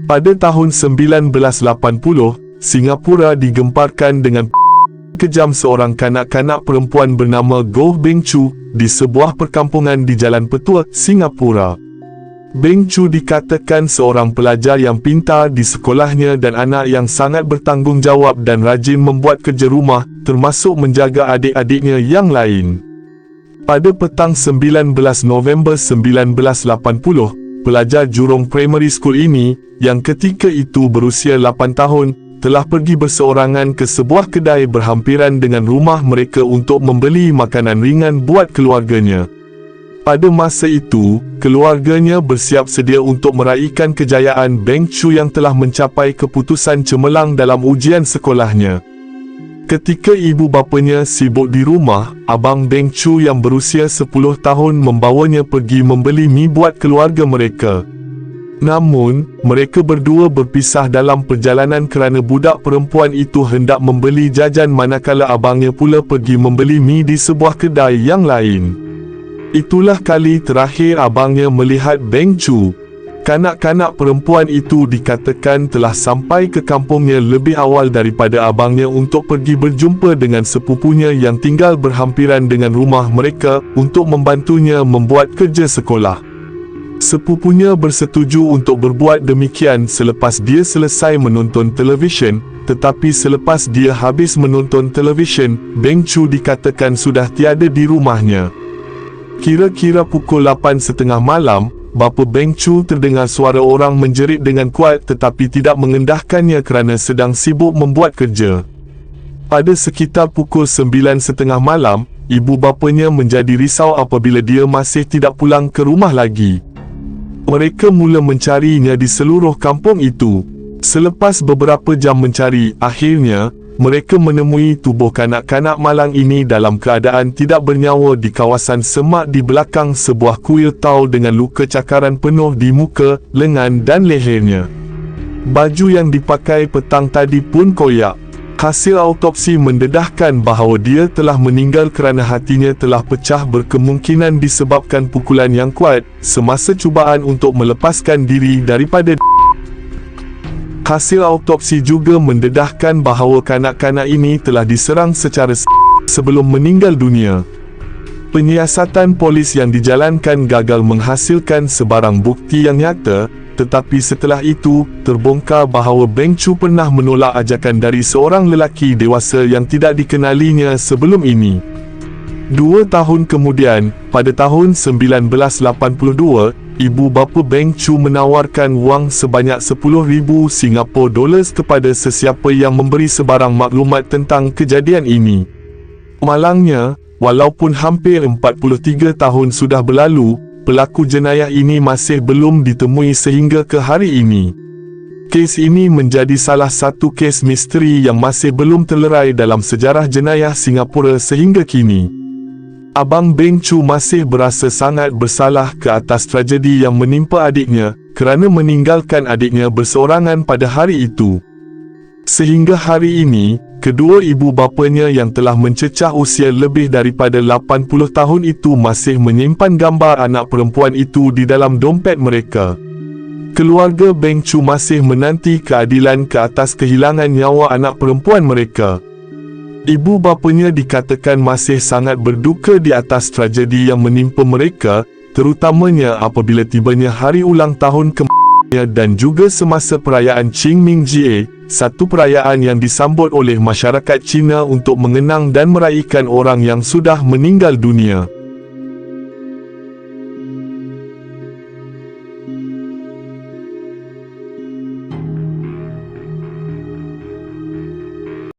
Pada tahun 1980, Singapura digemparkan dengan kejam seorang kanak-kanak perempuan bernama Goh Beng Choo di sebuah perkampungan di Jalan Petua, Singapura. Beng Choo dikatakan seorang pelajar yang pintar di sekolahnya dan anak yang sangat bertanggungjawab dan rajin membuat kerja rumah, termasuk menjaga adik-adiknya yang lain. Pada petang 19 November 1980, pelajar Jurong Primary School ini, yang ketika itu berusia 8 tahun, telah pergi berseorangan ke sebuah kedai berhampiran dengan rumah mereka untuk membeli makanan ringan buat keluarganya. Pada masa itu, keluarganya bersiap sedia untuk meraihkan kejayaan Beng Choo yang telah mencapai keputusan cemerlang dalam ujian sekolahnya. Ketika ibu bapanya sibuk di rumah, abang Beng Choo yang berusia 10 tahun membawanya pergi membeli mi buat keluarga mereka. Namun, mereka berdua berpisah dalam perjalanan kerana budak perempuan itu hendak membeli jajan manakala abangnya pula pergi membeli mi di sebuah kedai yang lain. Itulah kali terakhir abangnya melihat Beng Choo. Kanak-kanak perempuan itu dikatakan telah sampai ke kampungnya lebih awal daripada abangnya untuk pergi berjumpa dengan sepupunya yang tinggal berhampiran dengan rumah mereka untuk membantunya membuat kerja sekolah. Sepupunya bersetuju untuk berbuat demikian selepas dia selesai menonton televisyen, tetapi selepas dia habis menonton televisyen, Beng Choo dikatakan sudah tiada di rumahnya. Kira-kira pukul 8.30 malam, bapa Beng Choo terdengar suara orang menjerit dengan kuat tetapi tidak mengendahkannya kerana sedang sibuk membuat kerja. Pada sekitar pukul 9.30 malam, ibu bapanya menjadi risau apabila dia masih tidak pulang ke rumah lagi. Mereka mula mencarinya di seluruh kampung itu. Selepas beberapa jam mencari, akhirnya, mereka menemui tubuh kanak-kanak malang ini dalam keadaan tidak bernyawa di kawasan semak di belakang sebuah kuil tau dengan luka cakaran penuh di muka, lengan dan lehernya. Baju yang dipakai petang tadi pun koyak. Hasil autopsi mendedahkan bahawa dia telah meninggal kerana hatinya telah pecah berkemungkinan disebabkan pukulan yang kuat semasa cubaan untuk melepaskan diri daripada. Hasil autopsi juga mendedahkan bahawa kanak-kanak ini telah diserang secara sebelum meninggal dunia. Penyiasatan polis yang dijalankan gagal menghasilkan sebarang bukti yang nyata, tetapi setelah itu, terbongkar bahawa Beng Choo pernah menolak ajakan dari seorang lelaki dewasa yang tidak dikenalinya sebelum ini. 2 tahun kemudian, pada tahun 1982, ibu bapa Beng Choo menawarkan wang sebanyak 10,000 Singapore dollars kepada sesiapa yang memberi sebarang maklumat tentang kejadian ini. Malangnya, walaupun hampir 43 tahun sudah berlalu, pelaku jenayah ini masih belum ditemui sehingga ke hari ini. Kes ini menjadi salah satu kes misteri yang masih belum terlerai dalam sejarah jenayah Singapura sehingga kini. Abang Beng Choo masih berasa sangat bersalah ke atas tragedi yang menimpa adiknya kerana meninggalkan adiknya berseorangan pada hari itu. Sehingga hari ini, kedua ibu bapanya yang telah mencecah usia lebih daripada 80 tahun itu masih menyimpan gambar anak perempuan itu di dalam dompet mereka. Keluarga Beng Choo masih menanti keadilan ke atas kehilangan nyawa anak perempuan mereka. Ibu bapanya dikatakan masih sangat berduka di atas tragedi yang menimpa mereka, terutamanya apabila tibanya hari ulang tahun ke-nya dan juga semasa perayaan Qingming Jie, satu perayaan yang disambut oleh masyarakat Cina untuk mengenang dan meraihkan orang yang sudah meninggal dunia.